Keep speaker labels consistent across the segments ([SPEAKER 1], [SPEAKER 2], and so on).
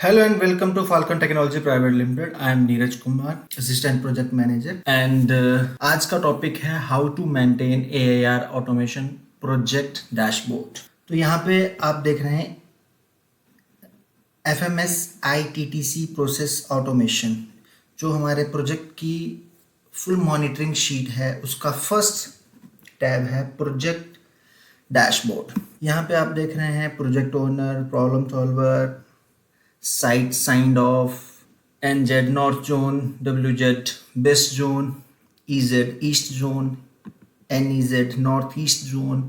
[SPEAKER 1] Hello and welcome to Falcon Technology Private Limited. I am Neeraj Kumar, assistant project manager and आज का topic है how to maintain AIR automation project dashboard. तो यहाँ पे आप देख रहे हैं FMS ITTC प्रोसेस ऑटोमेशन, जो हमारे प्रोजेक्ट की फुल मॉनिटरिंग शीट है, उसका फर्स्ट टैब है प्रोजेक्ट डैशबोर्ड। यहाँ पे आप देख रहे हैं project owner, problem solver, site signed off, NZ North Zone, WZ West Zone, EZ East Zone, NEZ North East Zone,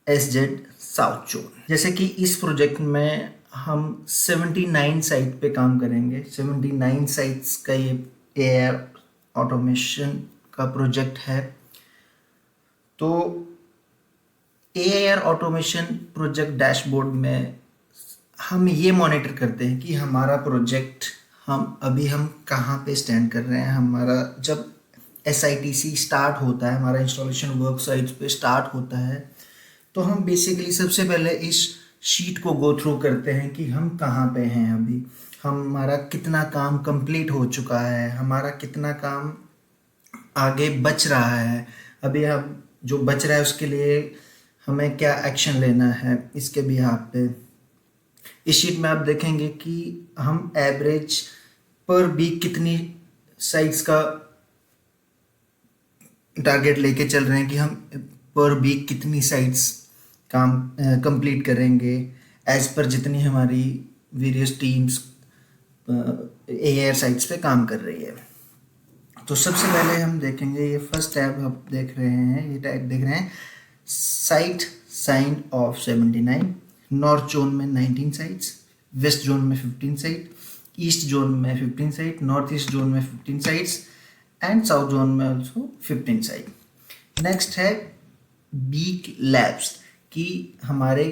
[SPEAKER 1] SZ South Zone। जैसे कि इस प्रोजेक्ट में हम 79 साइट पे काम करेंगे। 79 साइट्स का ये AIR ऑटोमेशन का प्रोजेक्ट है। तो AIR ऑटोमेशन प्रोजेक्ट डैशबोर्ड में हम ये मॉनिटर करते हैं कि हमारा प्रोजेक्ट हम कहाँ पे स्टैंड कर रहे हैं। हमारा जब SITC स्टार्ट होता है, हमारा इंस्टॉलेशन वर्क साइट्स पे स्टार्ट होता है, तो हम बेसिकली सबसे पहले इस शीट को गो थ्रू करते हैं कि हम कहाँ पे हैं अभी, हमारा कितना काम कंप्लीट हो चुका है, हमारा कितना काम आगे बच रहा है, अभी हम जो बच रहा है उसके लिए हमें क्या एक्शन लेना है इसके बिहाफ पे। इस शीट में आप देखेंगे कि हम एवरेज पर वीक कितनी साइट्स का टारगेट लेके चल रहे हैं कि हम पर वीक कितनी साइट्स काम कंप्लीट करेंगे एज पर जितनी हमारी वेरियस टीम्स AIR साइट्स पे काम कर रही है। तो सबसे पहले हम देखेंगे, ये फर्स्ट टैब आप देख रहे हैं, ये टैब देख रहे हैं site sign off 79, north zone में 19 साइट्स, वेस्ट जोन में 15 साइट, ईस्ट जोन में 15 साइट, नॉर्थ ईस्ट जोन में 15 साइट्स एंड साउथ जोन में ऑल्सो 15 साइट। नेक्स्ट है वीक लैप्स कि हमारे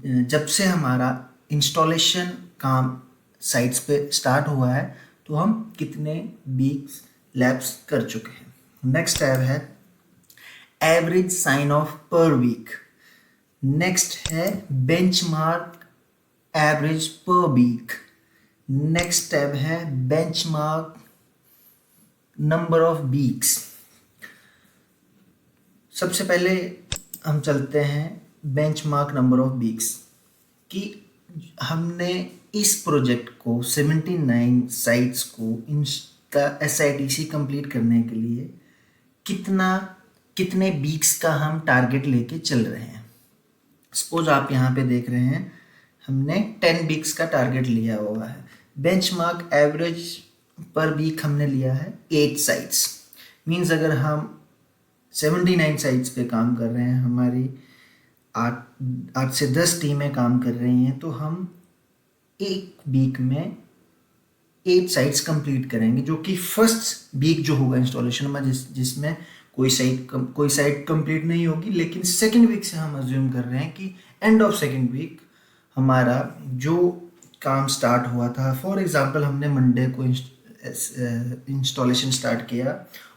[SPEAKER 1] जब से हमारा इंस्टॉलेशन काम साइट्स पे स्टार्ट हुआ है तो हम कितने वीक्स लैप्स कर चुके हैं। नेक्स्ट टैब है average sign off per week. Next है benchmark average per week. Next tab है बेंचमार्क नंबर ऑफ वीक्स। सबसे पहले हम चलते हैं बेंचमार्क नंबर ऑफ वीक्स कि हमने इस प्रोजेक्ट को 79 साइट्स को इनका SITC कंप्लीट करने के लिए कितने वीक्स का हम टारगेट लेके चल रहे हैं। सपोज आप यहाँ पे देख रहे हैं हमने 10 वीक्स का टारगेट लिया हुआ है। बेंचमार्क एवरेज पर वीक हमने लिया है 8 साइट्स। मींस अगर हम 79 साइट्स पे काम कर रहे हैं, हमारी 8 से 10 टीमें काम कर रही हैं, तो हम एक वीक में 8 साइट्स कंप्लीट करेंगे, जो कि फर्स्ट वीक जो होगा इंस्टॉलेशन में जिसमें कोई साइट कंप्लीट नहीं होगी। लेकिन सेकेंड वीक से हम अज्यूम कर रहे हैं कि एंड ऑफ सेकेंड वीक हमारा जो काम स्टार्ट हुआ था, फॉर एग्जांपल हमने मंडे को इंस्टॉलेशन स्टार्ट किया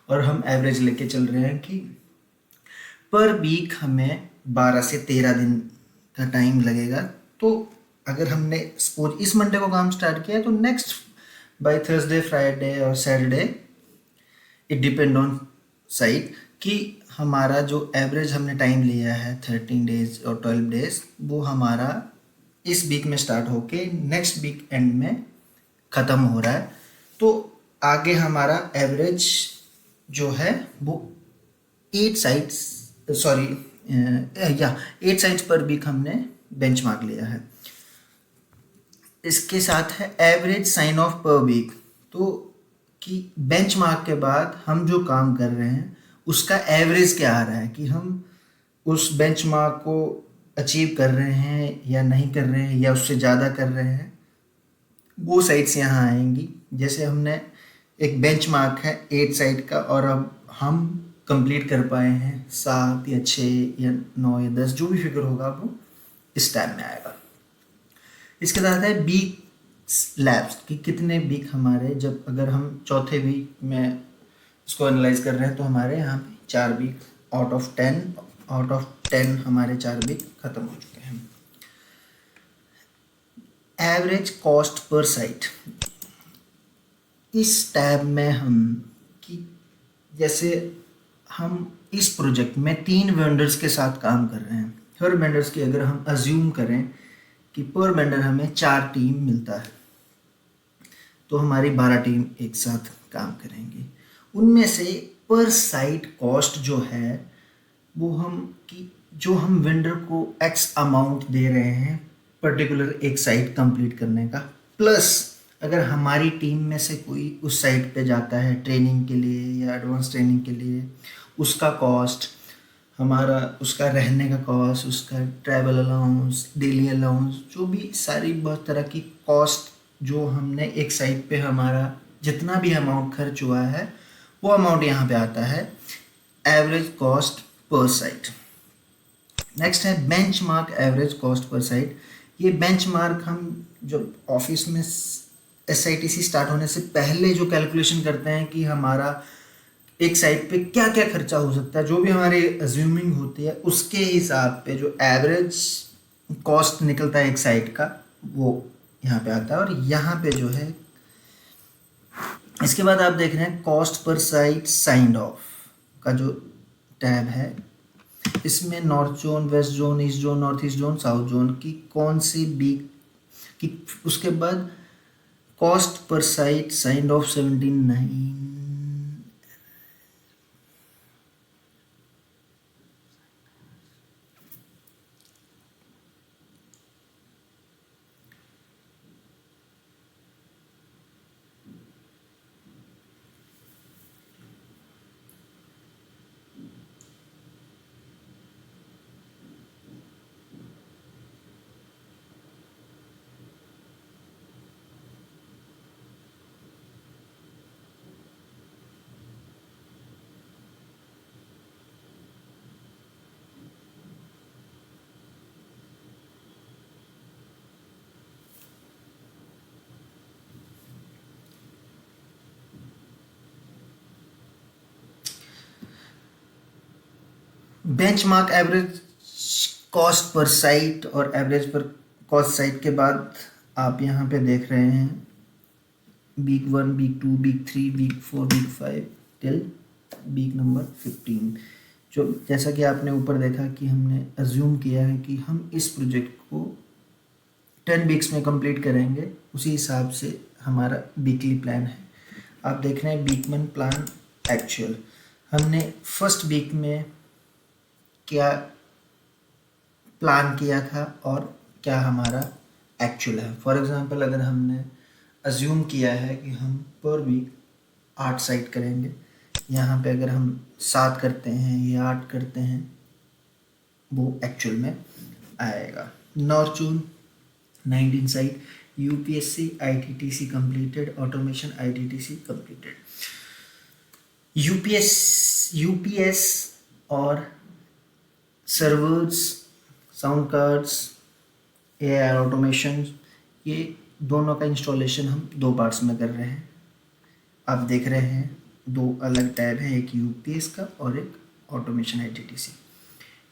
[SPEAKER 1] और हम एवरेज लेके चल रहे हैं कि पर वीक हमें 12 से 13 दिन का टाइम लगेगा। तो अगर हमने सपोज इस मंडे को काम स्टार्ट किया तो नेक्स्ट बाय थर्सडे, फ्राइडे और Saturday, it depend on site, कि हमारा जो एवरेज हमने टाइम लिया है 13 डेज और 12 डेज, वो हमारा इस वीक में स्टार्ट होके नेक्स्ट वीक एंड में ख़त्म हो रहा है। तो आगे हमारा एवरेज जो है वो 8 साइट्स पर वीक हमने बेंचमार्क लिया है। इसके साथ है average sign off per week, तो कि बेंचमार्क के बाद हम जो काम कर रहे हैं उसका एवरेज क्या आ रहा है, कि हम उस बेंचमार्क को अचीव कर रहे हैं या नहीं कर रहे हैं या उससे ज़्यादा कर रहे हैं। वो साइट्स यहाँ आएंगी। जैसे हमने एक बेंचमार्क है 8 साइट का और अब हम कंप्लीट कर पाए हैं 7 या 6 या 9 या 10, जो भी फिगर होगा वो इस टाइम में आएगा। इसके साथ है वीक लैप्स कि कितने वीक हमारे, जब अगर हम चौथे वीक में इसको एनालाइज कर रहे हैं तो हमारे यहाँ पे 4 वीक आउट ऑफ 10 हमारे 4 वीक ख़त्म हो चुके हैं। Average cost per site. इस टैब में हम कि जैसे हम इस प्रोजेक्ट में 3 वेंडर्स के साथ काम कर रहे हैं। हर वेंडर्स की अगर हम अज्यूम करें कि पर वेंडर हमें 4 टीम मिलता है, तो हमारी 12 टीम एक साथ काम करेंगी। उनमें से पर साइट कॉस्ट जो है वो जो हम वेंडर को एक्स अमाउंट दे रहे हैं पर्टिकुलर एक साइट कंप्लीट करने का, प्लस अगर हमारी टीम में से कोई उस साइट पे जाता है ट्रेनिंग के लिए या एडवांस ट्रेनिंग के लिए, उसका कॉस्ट, हमारा उसका रहने का कॉस्ट, उसका ट्रैवल अलाउंस, डेली अलाउंस, जो भी सारी बहुत तरह की कॉस्ट जो हमने एक साइट पे हमारा जितना भी अमाउंट खर्च हुआ है वो अमाउंट यहाँ पे आता है average cost per site. Next है benchmark average cost per site. ये बेंचमार्क हम जब ऑफिस में SITC स्टार्ट होने से पहले जो कैलकुलेशन करते हैं कि हमारा एक साइट पे क्या क्या खर्चा हो सकता है, जो भी हमारी अज्यूमिंग होती है उसके हिसाब पे जो एवरेज कॉस्ट निकलता है एक साइट का वो यहाँ पे आता है। और यहाँ पे जो है इसके बाद आप देख रहे हैं cost per site signed of का जो टैब है, इसमें north zone, west zone, east zone, north east zone, south zone की कौन सी वीक की, उसके बाद cost per site signed off 79। Benchmark average cost per site और एवरेज पर कॉस्ट साइट के बाद आप यहाँ पे देख रहे हैं week 1, week 2, week 3, week 4, week 5 till week number 15। जो जैसा कि आपने ऊपर देखा कि हमने अज्यूम किया है कि हम इस प्रोजेक्ट को 10 वीक्स में कंप्लीट करेंगे, उसी हिसाब से हमारा वीकली प्लान है। आप देख रहे हैं वीक 1 प्लान एक्चुअल। हमने फर्स्ट वीक में क्या प्लान किया था और क्या हमारा एक्चुअल है। फॉर एग्जांपल अगर हमने अज्यूम किया है कि हम पर वीक 8 साइट करेंगे, यहाँ पे अगर हम 7 करते हैं या 8 करते हैं वो एक्चुअल में आएगा। North zone 19 site, UPSC ITTC completed, automation ITTC completed। UPS और servers, sound cards, AI automation, ये दोनों का इंस्टॉलेशन हम 2 पार्ट्स में कर रहे हैं। आप देख रहे हैं 2 अलग टैब हैं, एक UPS का और एक ऑटोमेशन ITTC।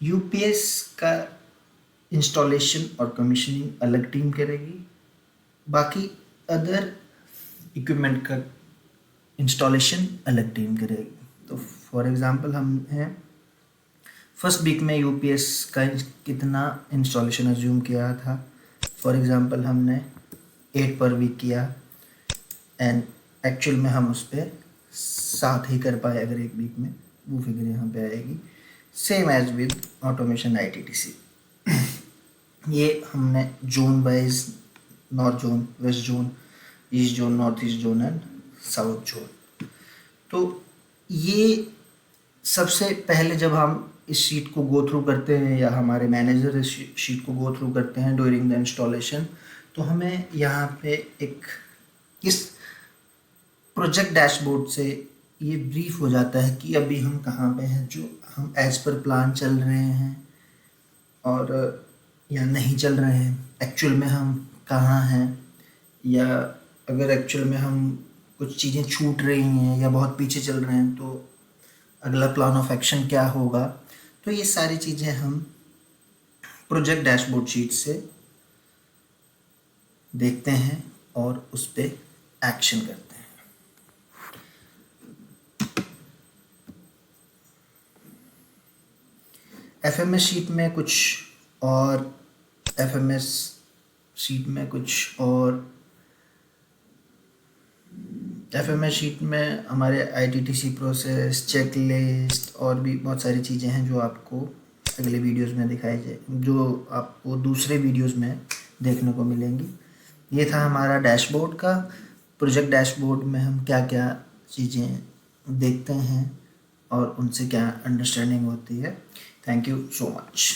[SPEAKER 1] UPS का इंस्टॉलेशन और कमीशनिंग अलग टीम करेगी, बाकी अदर इक्विपमेंट का इंस्टॉलेशन अलग टीम करेगी। तो फॉर एग्जांपल हम हैं फर्स्ट वीक में UPS का कितना इंस्टॉलेशन अज्यूम किया था, फॉर एग्जांपल हमने 8 पर वीक किया एंड एक्चुअल में हम उस पर 7 ही कर पाए अगर एक वीक में, वो फिगर यहाँ पे आएगी। Same as with automation ITTC। ये हमने zone wise north zone, west zone, east zone, north east zone and south zone. तो ये सबसे पहले जब हम इस शीट को गो थ्रू करते हैं या हमारे मैनेजर इस शीट को गो थ्रू करते हैं ड्यूरिंग द इंस्टॉलेशन, तो हमें यहाँ पे एक इस प्रोजेक्ट डैशबोर्ड से ये ब्रीफ हो जाता है कि अभी हम कहाँ पे हैं, जो हम एज पर प्लान चल रहे हैं और या नहीं चल रहे हैं, एक्चुअल में हम कहाँ हैं, या अगर एक्चुअल में हम कुछ चीज़ें छूट रही हैं या बहुत पीछे चल रहे हैं तो अगला प्लान ऑफ एक्शन क्या होगा। तो ये सारी चीज़ें हम प्रोजेक्ट डैशबोर्ड शीट से देखते हैं और उस पर एक्शन करते हैं। एफएमएस शीट में कुछ और एफएमएस शीट में कुछ और एफएमएस शीट में हमारे आईटीटीसी प्रोसेस, चेकलिस्ट और भी बहुत सारी चीज़ें हैं जो आपको अगले वीडियोस में दिखाई जाए, जो आपको दूसरे वीडियोस में देखने को मिलेंगी। ये था हमारा डैशबोर्ड का। प्रोजेक्ट डैशबोर्ड में हम क्या क्या चीज़ें देखते हैं और उनसे क्या अंडरस्टैंडिंग होती है। Thank you so much.